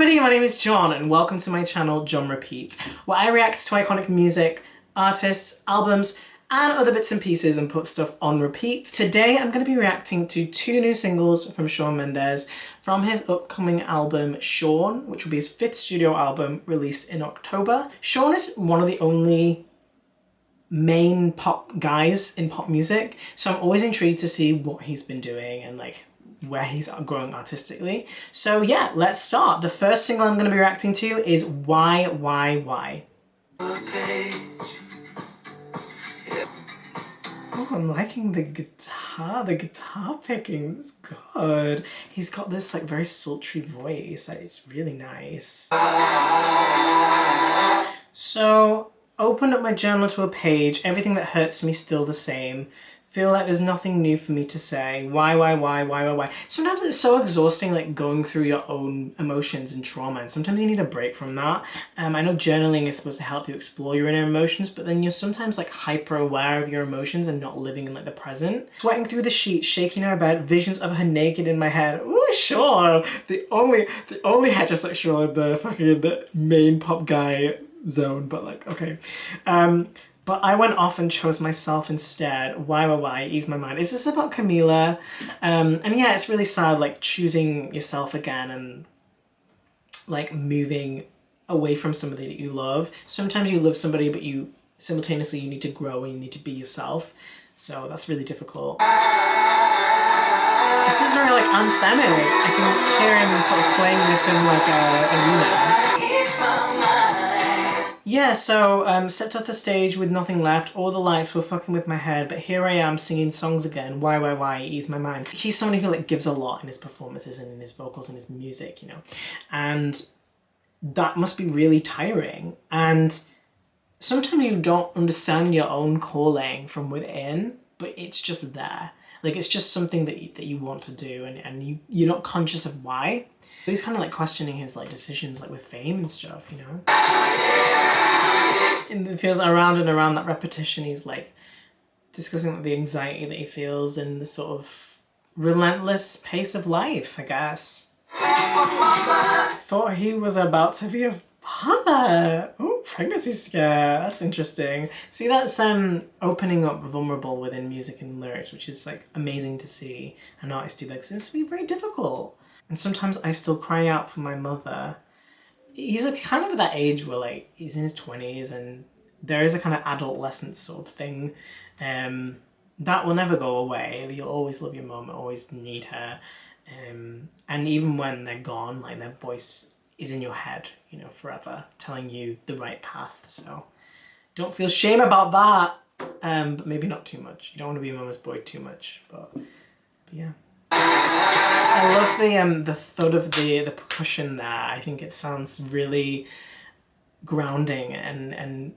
everybody, my name is John and welcome to my channel John Repeats, where I react to iconic music, artists, albums and other bits and pieces and put stuff on repeat. Today I'm going to be reacting to two new singles from Shawn Mendes from his upcoming album Shawn, which will be his 5th studio album released in October. Shawn is one of the only main pop guys in pop music, so I'm always intrigued to see what he's been doing and like where he's growing artistically. So yeah, let's start. The first single I'm going to be reacting to is Why. Oh, I'm liking the guitar picking, it's good. He's got this like very sultry voice, it's really nice. So, opened up my journal to a page, everything that hurts me still the same. Feel like there's nothing new for me to say. Why? Sometimes it's so exhausting, like going through your own emotions and trauma, and sometimes you need a break from that. I know journaling is supposed to help you explore your inner emotions, but then you're sometimes like hyper aware of your emotions and not living in like the present. Sweating through the sheets, shaking her bed, visions of her naked in my head. Ooh, sure. The only heterosexual in the fucking main pop guy zone, but like, okay. But I went off and chose myself instead. Why, ease my mind. Is this about Camila? And yeah, it's really sad, like choosing yourself again and like moving away from somebody that you love. Sometimes you love somebody, but you simultaneously you need to grow and you need to be yourself. So that's really difficult. This is very like anthemic. I can hear him sort of playing this in like a arena. Yeah, so stepped off the stage with nothing left, all the lights were fucking with my head, but here I am singing songs again, why, ease my mind. He's somebody who like gives a lot in his performances and in his vocals and his music, you know, and that must be really tiring. And sometimes you don't understand your own calling from within, but it's just there. Like, it's just something that you want to do and you're not conscious of why. So he's kind of like questioning his like decisions like with fame and stuff, you know? And it feels around and around that repetition. He's like discussing like, the anxiety that he feels and the sort of relentless pace of life, I guess. Thought he was about to be a father. Oh, pregnancy scare. That's interesting. See, that's opening up vulnerable within music and lyrics, which is like amazing to see an artist do that, because it must be very difficult. And sometimes I still cry out for my mother. He's kind of at that age where like he's in his 20s and there is a kind of adolescent sort of thing that will never go away. You'll always love your mom, always need her, and even when they're gone, like their voice is in your head, you know, forever, telling you the right path. So don't feel shame about that, but maybe not too much. You don't want to be a mama's boy too much, but yeah. I love the thud of the percussion there. I think it sounds really grounding and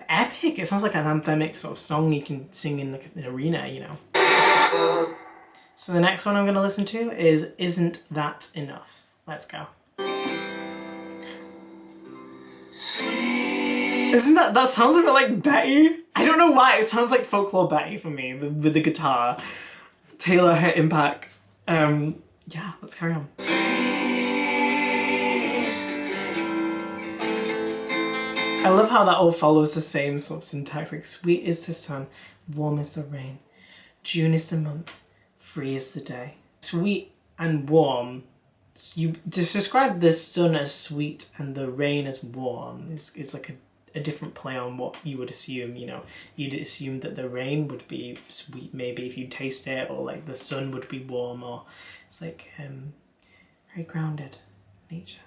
epic. It sounds like an anthemic sort of song you can sing in like an arena, you know. So the next one I'm going to listen to is Isn't That Enough? Let's go. Isn't that sounds a bit like Betty? I don't know why, it sounds like Folklore Betty for me, with the guitar. Taylor hit impact. Yeah, let's carry on. I love how that all follows the same sort of syntax, like sweet is the sun, warm is the rain, June is the month, free is the day. Sweet and warm, you describe the sun as sweet and the rain as warm. It's like a different play on what you would assume, you know. You'd assume that the rain would be sweet maybe if you taste it, or like the sun would be warm, or it's like very grounded nature.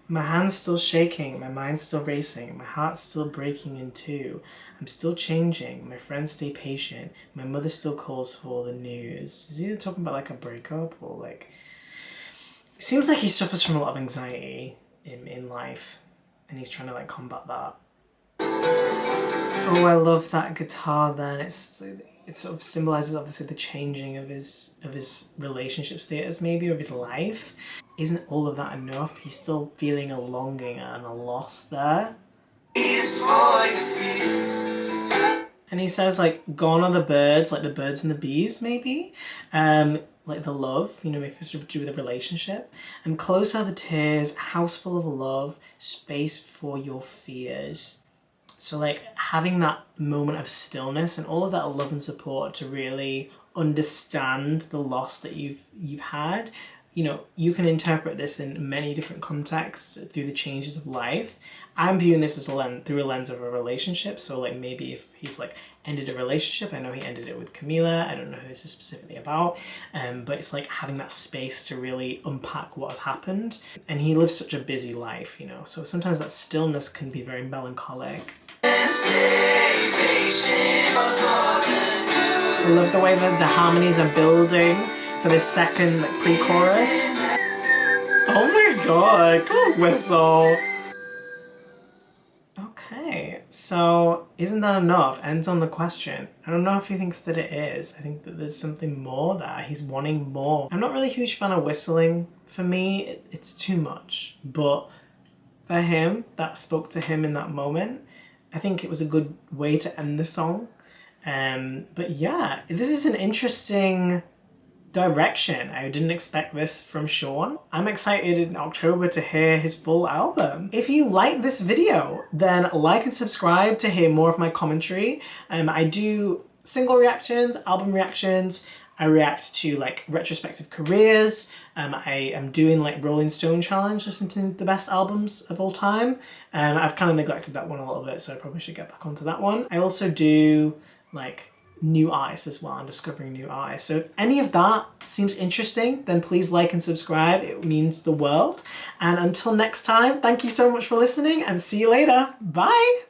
My hand's still shaking, my mind's still racing, my heart's still breaking in two. I'm still changing, my friends stay patient, my mother still calls for the news. Is he talking about like a breakup or like... It seems like he suffers from a lot of anxiety in life and he's trying to like combat that. Oh, I love that guitar then. It sort of symbolises obviously the changing of his relationship status maybe, of his life. Isn't all of that enough? He's still feeling a longing and a loss there. And he says like, gone are the birds, like the birds and the bees maybe. like the love, you know, if it's to do with a relationship. And close are the tears, house full of love, space for your fears. So like having that moment of stillness and all of that love and support to really understand the loss that you've had. You know, you can interpret this in many different contexts through the changes of life. I'm viewing this as through a lens of a relationship. So like maybe if he's like ended a relationship, I know he ended it with Camila. I don't know who this is specifically about, but it's like having that space to really unpack what has happened. And he lives such a busy life, you know, so sometimes that stillness can be very melancholic. I love the way that the harmonies are building for this second like pre-chorus. Oh my god, cool whistle. Okay, so isn't that enough? Ends on the question. I don't know if he thinks that it is. I think that there's something more there. He's wanting more. I'm not really a huge fan of whistling. For me, it's too much. But for him, that spoke to him in that moment. I think it was a good way to end the song. But yeah, this is an interesting direction. I didn't expect this from Shawn. I'm excited in October to hear his full album. If you like this video, then like and subscribe to hear more of my commentary. I do single reactions, album reactions. I react to like retrospective careers. I am doing like Rolling Stone challenge, listening to the best albums of all time. I've kind of neglected that one a little bit, so I probably should get back onto that one. I also do like new artists as well and discovering new artists. So if any of that seems interesting, then please like and subscribe. It means the world. And until next time, thank you so much for listening and see you later. Bye.